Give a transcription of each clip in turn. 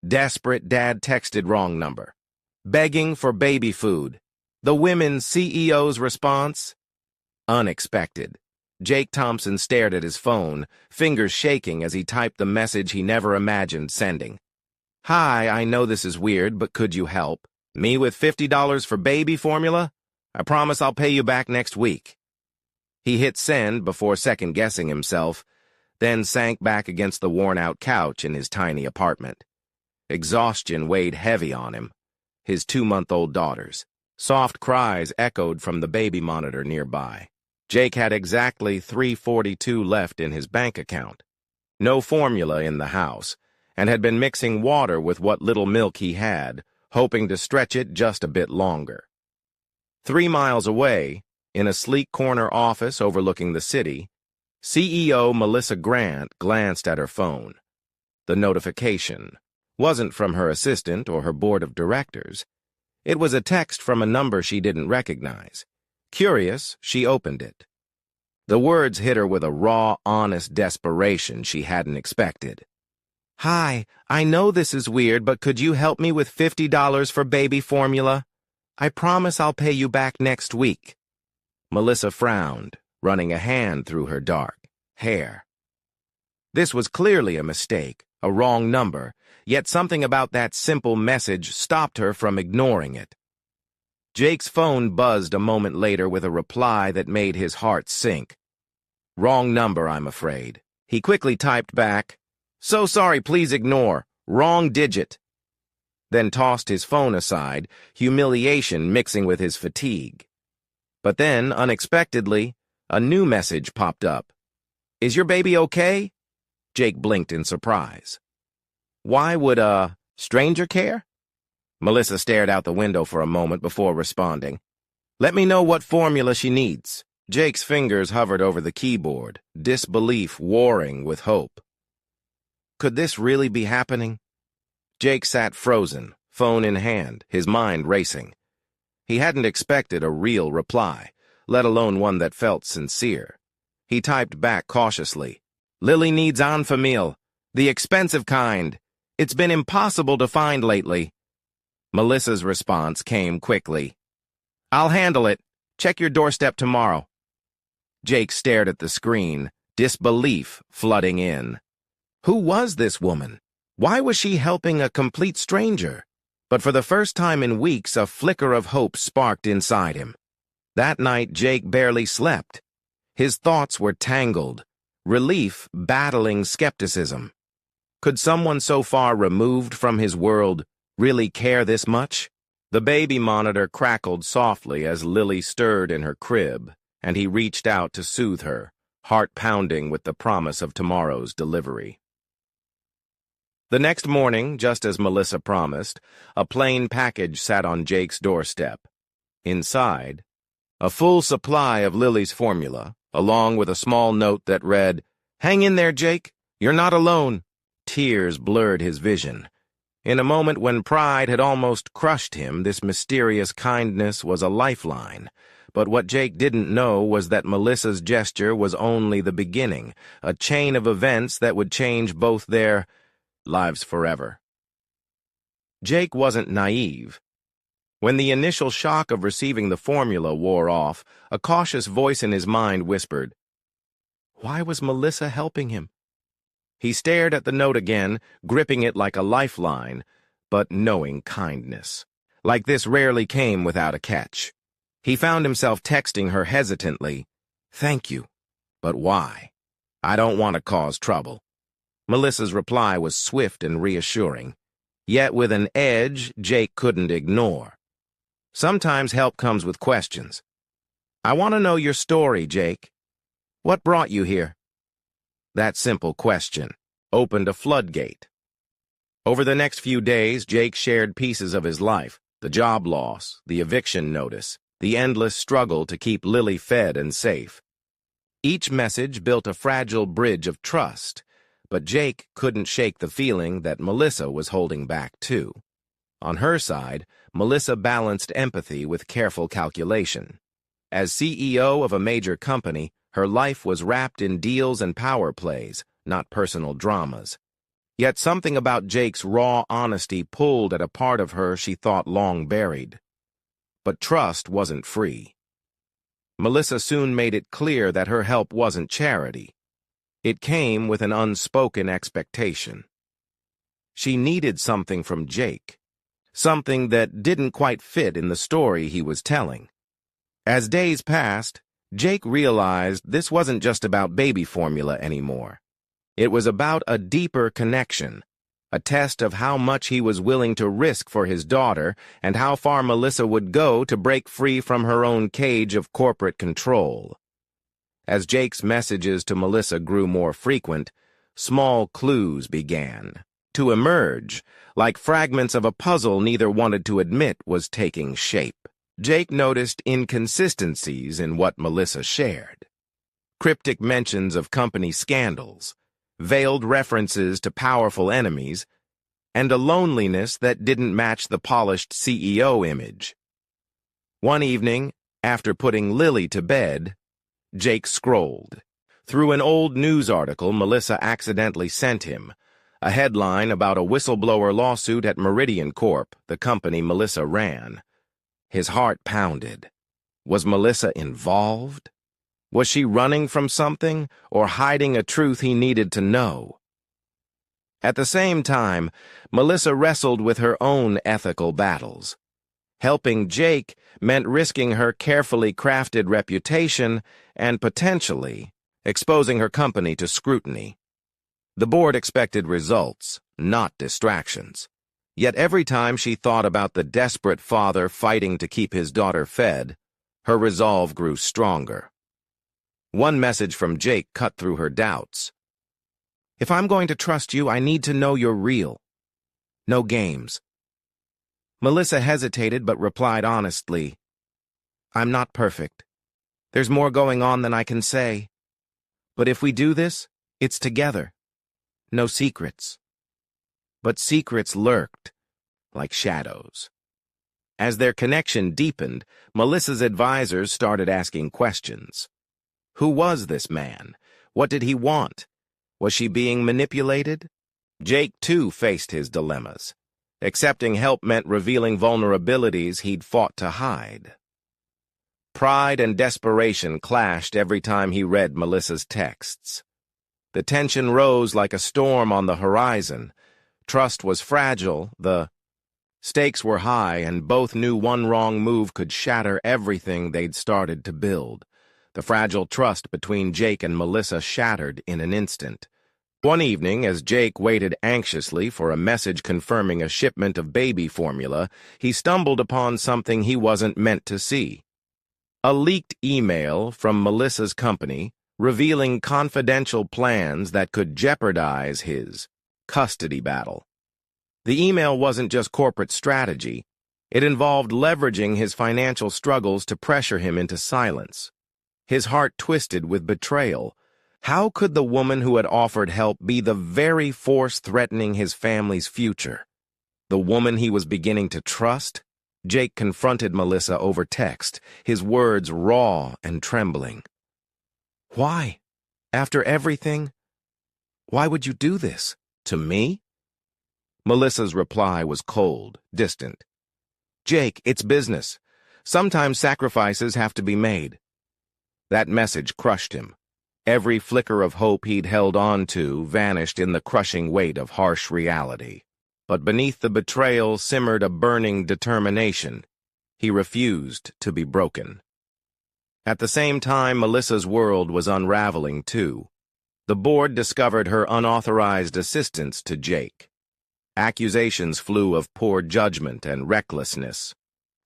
Desperate, Dad texted wrong number. Begging for baby food. The women's CEO's response? Unexpected. Jake Thompson stared at his phone, fingers shaking as he typed the message he never imagined sending. Hi, I know this is weird, but could you help? Me with $50 for baby formula? I promise I'll pay you back next week. He hit send before second-guessing himself, then sank back against the worn-out couch in his tiny apartment. Exhaustion weighed heavy on him. His 2-month-old daughters. Soft cries echoed from the baby monitor nearby. Jake had exactly $3.42 left in his bank account. No formula in the house, and had been mixing water with what little milk he had, hoping to stretch it just a bit longer. 3 miles away, in a sleek corner office overlooking the city, CEO Melissa Grant glanced at her phone. The notification wasn't from her assistant or her board of directors. It was a text from a number she didn't recognize. Curious, she opened it. The words hit her with a raw, honest desperation she hadn't expected. Hi, I know this is weird, but could you help me with $50 for baby formula? I promise I'll pay you back next week. Melissa frowned, running a hand through her dark hair. This was clearly a mistake, a wrong number, yet something about that simple message stopped her from ignoring it. Jake's phone buzzed a moment later with a reply that made his heart sink. Wrong number, I'm afraid. He quickly typed back, So sorry, please ignore. Wrong digit. Then tossed his phone aside, humiliation mixing with his fatigue. But then, unexpectedly, a new message popped up. Is your baby okay? Jake blinked in surprise. Why would a stranger care? Melissa stared out the window for a moment before responding. Let me know what formula she needs. Jake's fingers hovered over the keyboard, disbelief warring with hope. Could this really be happening? Jake sat frozen, phone in hand, his mind racing. He hadn't expected a real reply, let alone one that felt sincere. He typed back cautiously. Lily needs Enfamil, the expensive kind. It's been impossible to find lately. Melissa's response came quickly. I'll handle it. Check your doorstep tomorrow. Jake stared at the screen, disbelief flooding in. Who was this woman? Why was she helping a complete stranger? But for the first time in weeks, a flicker of hope sparked inside him. That night, Jake barely slept. His thoughts were tangled, relief battling skepticism. Could someone so far removed from his world really care this much? The baby monitor crackled softly as Lily stirred in her crib, and he reached out to soothe her, heart pounding with the promise of tomorrow's delivery. The next morning, just as Melissa promised, a plain package sat on Jake's doorstep. Inside, a full supply of Lily's formula, along with a small note that read, Hang in there, Jake. You're not alone. Tears blurred his vision. In a moment when pride had almost crushed him, this mysterious kindness was a lifeline. But what Jake didn't know was that Melissa's gesture was only the beginning, a chain of events that would change both their lives forever. Jake wasn't naive. When the initial shock of receiving the formula wore off, a cautious voice in his mind whispered, Why was Melissa helping him? He stared at the note again, gripping it like a lifeline, but knowing kindness. Like this rarely came without a catch. He found himself texting her hesitantly, Thank you, but why? I don't want to cause trouble. Melissa's reply was swift and reassuring, yet with an edge Jake couldn't ignore. Sometimes help comes with questions. I want to know your story, Jake. What brought you here? That simple question opened a floodgate. Over the next few days, Jake shared pieces of his life, the job loss, the eviction notice, the endless struggle to keep Lily fed and safe. Each message built a fragile bridge of trust, but Jake couldn't shake the feeling that Melissa was holding back too. On her side, Melissa balanced empathy with careful calculation. As CEO of a major company, her life was wrapped in deals and power plays, not personal dramas. Yet something about Jake's raw honesty pulled at a part of her she thought long buried. But trust wasn't free. Melissa soon made it clear that her help wasn't charity. It came with an unspoken expectation. She needed something from Jake, something that didn't quite fit in the story he was telling. As days passed, Jake realized this wasn't just about baby formula anymore. It was about a deeper connection, a test of how much he was willing to risk for his daughter and how far Melissa would go to break free from her own cage of corporate control. As Jake's messages to Melissa grew more frequent, small clues began to emerge, like fragments of a puzzle neither wanted to admit was taking shape. Jake noticed inconsistencies in what Melissa shared. Cryptic mentions of company scandals, veiled references to powerful enemies, and a loneliness that didn't match the polished CEO image. One evening, after putting Lily to bed, Jake scrolled through an old news article Melissa accidentally sent him, a headline about a whistleblower lawsuit at Meridian Corp, the company Melissa ran. His heart pounded. Was Melissa involved? Was she running from something or hiding a truth he needed to know? At the same time, Melissa wrestled with her own ethical battles. Helping Jake meant risking her carefully crafted reputation and potentially exposing her company to scrutiny. The board expected results, not distractions. Yet every time she thought about the desperate father fighting to keep his daughter fed, her resolve grew stronger. One message from Jake cut through her doubts. If I'm going to trust you, I need to know you're real. No games. Melissa hesitated but replied honestly, I'm not perfect. There's more going on than I can say. But if we do this, it's together. No secrets. But secrets lurked, like shadows. As their connection deepened, Melissa's advisors started asking questions. Who was this man? What did he want? Was she being manipulated? Jake, too, faced his dilemmas. Accepting help meant revealing vulnerabilities he'd fought to hide. Pride and desperation clashed every time he read Melissa's texts. The tension rose like a storm on the horizon. Trust was fragile, the stakes were high, and both knew one wrong move could shatter everything they'd started to build. The fragile trust between Jake and Melissa shattered in an instant. One evening, as Jake waited anxiously for a message confirming a shipment of baby formula, he stumbled upon something he wasn't meant to see. A leaked email from Melissa's company revealing confidential plans that could jeopardize his custody battle. The email wasn't just corporate strategy. It involved leveraging his financial struggles to pressure him into silence. His heart twisted with betrayal. How could the woman who had offered help be the very force threatening his family's future? The woman he was beginning to trust? Jake confronted Melissa over text, his words raw and trembling. Why? After everything? Why would you do this? To me? Melissa's reply was cold, distant. Jake, it's business. Sometimes sacrifices have to be made. That message crushed him. Every flicker of hope he'd held on to vanished in the crushing weight of harsh reality. But beneath the betrayal simmered a burning determination. He refused to be broken. At the same time, Melissa's world was unraveling too. The board discovered her unauthorized assistance to Jake. Accusations flew of poor judgment and recklessness.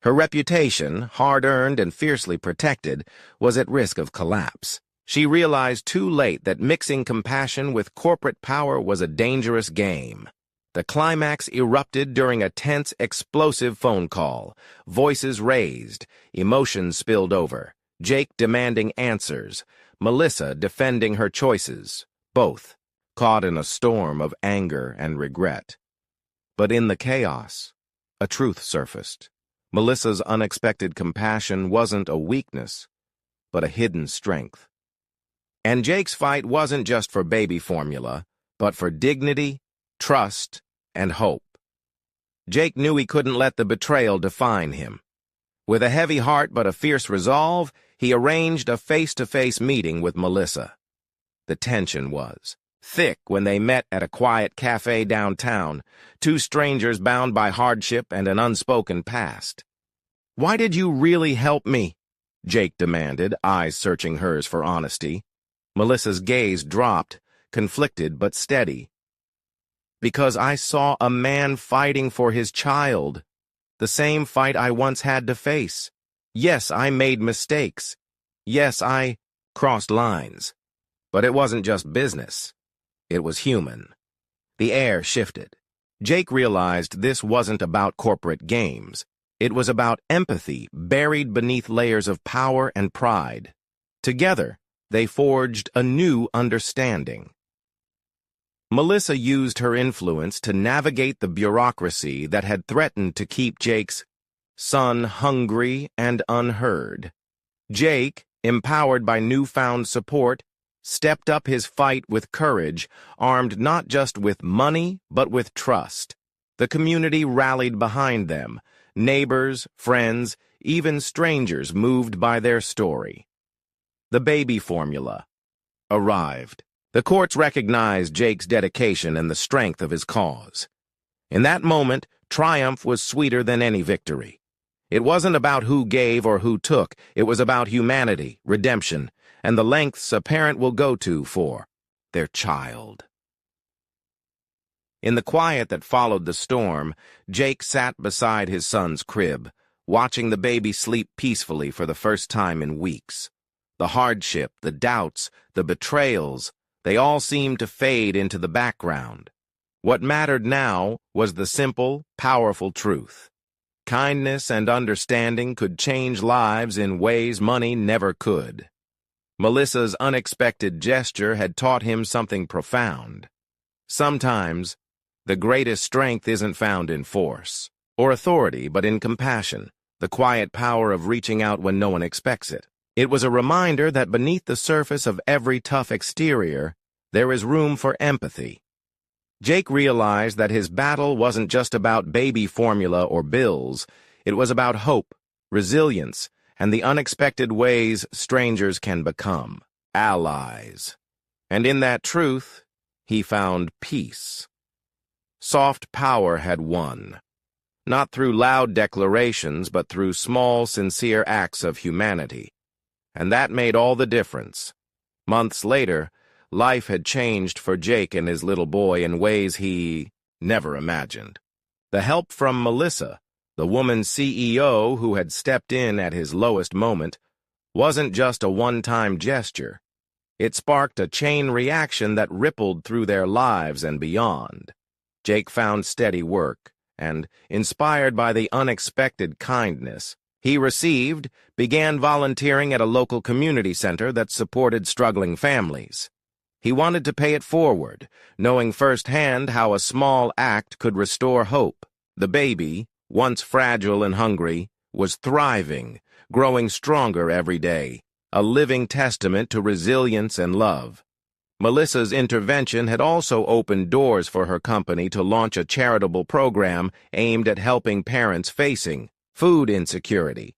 Her reputation, hard-earned and fiercely protected, was at risk of collapse. She realized too late that mixing compassion with corporate power was a dangerous game. The climax erupted during a tense, explosive phone call. Voices raised, emotions spilled over. Jake demanding answers, Melissa defending her choices, both caught in a storm of anger and regret. But in the chaos, a truth surfaced. Melissa's unexpected compassion wasn't a weakness, but a hidden strength. And Jake's fight wasn't just for baby formula, but for dignity, trust, and hope. Jake knew he couldn't let the betrayal define him. With a heavy heart but a fierce resolve, he arranged a face-to-face meeting with Melissa. The tension was thick when they met at a quiet cafe downtown, two strangers bound by hardship and an unspoken past. "Why did you really help me?" Jake demanded, eyes searching hers for honesty. Melissa's gaze dropped, conflicted but steady. "Because I saw a man fighting for his child. The same fight I once had to face. Yes, I made mistakes. Yes, I crossed lines. But it wasn't just business. It was human." The air shifted. Jake realized this wasn't about corporate games. It was about empathy buried beneath layers of power and pride. Together, they forged a new understanding. Melissa used her influence to navigate the bureaucracy that had threatened to keep Jake's son hungry and unheard. Jake, empowered by newfound support, stepped up his fight with courage, armed not just with money, but with trust. The community rallied behind them. Neighbors, friends, even strangers moved by their story. The baby formula arrived. The courts recognized Jake's dedication and the strength of his cause. In that moment, triumph was sweeter than any victory. It wasn't about who gave or who took. It was about humanity, redemption, and the lengths a parent will go to for their child. In the quiet that followed the storm, Jake sat beside his son's crib, watching the baby sleep peacefully for the first time in weeks. The hardship, the doubts, the betrayals, they all seemed to fade into the background. What mattered now was the simple, powerful truth. Kindness and understanding could change lives in ways money never could. Melissa's unexpected gesture had taught him something profound. Sometimes, the greatest strength isn't found in force or authority, but in compassion, the quiet power of reaching out when no one expects it. It was a reminder that beneath the surface of every tough exterior, there is room for empathy. Jake realized that his battle wasn't just about baby formula or bills. It was about hope, resilience, and the unexpected ways strangers can become allies. And in that truth, he found peace. Soft power had won, not through loud declarations, but through small, sincere acts of humanity. And that made all the difference. Months later, life had changed for Jake and his little boy in ways he never imagined. The help from Melissa, the woman CEO who had stepped in at his lowest moment, wasn't just a one-time gesture. It sparked a chain reaction that rippled through their lives and beyond. Jake found steady work, and, inspired by the unexpected kindness he received, began volunteering at a local community center that supported struggling families. He wanted to pay it forward, knowing firsthand how a small act could restore hope. The baby, once fragile and hungry, was thriving, growing stronger every day, a living testament to resilience and love. Melissa's intervention had also opened doors for her company to launch a charitable program aimed at helping parents facing food insecurity.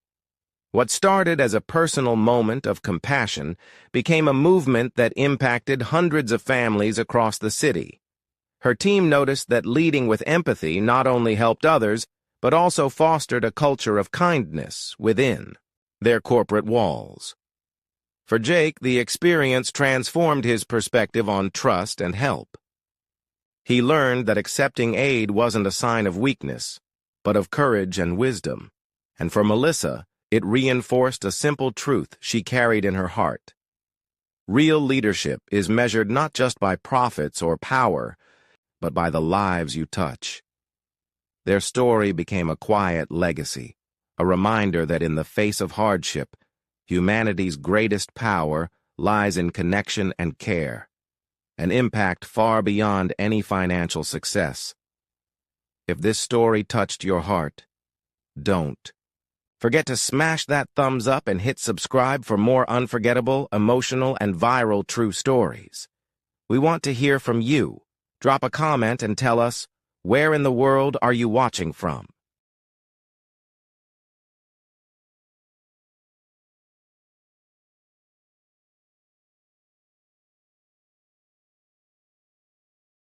What started as a personal moment of compassion became a movement that impacted hundreds of families across the city. Her team noticed that leading with empathy not only helped others, but also fostered a culture of kindness within their corporate walls. For Jake, the experience transformed his perspective on trust and help. He learned that accepting aid wasn't a sign of weakness, but of courage and wisdom. And for Melissa, it reinforced a simple truth she carried in her heart. Real leadership is measured not just by profits or power, but by the lives you touch. Their story became a quiet legacy, a reminder that in the face of hardship, humanity's greatest power lies in connection and care, an impact far beyond any financial success. If this story touched your heart, don't forget to smash that thumbs up and hit subscribe for more unforgettable, emotional, and viral true stories. We want to hear from you. Drop a comment and tell us, where in the world are you watching from?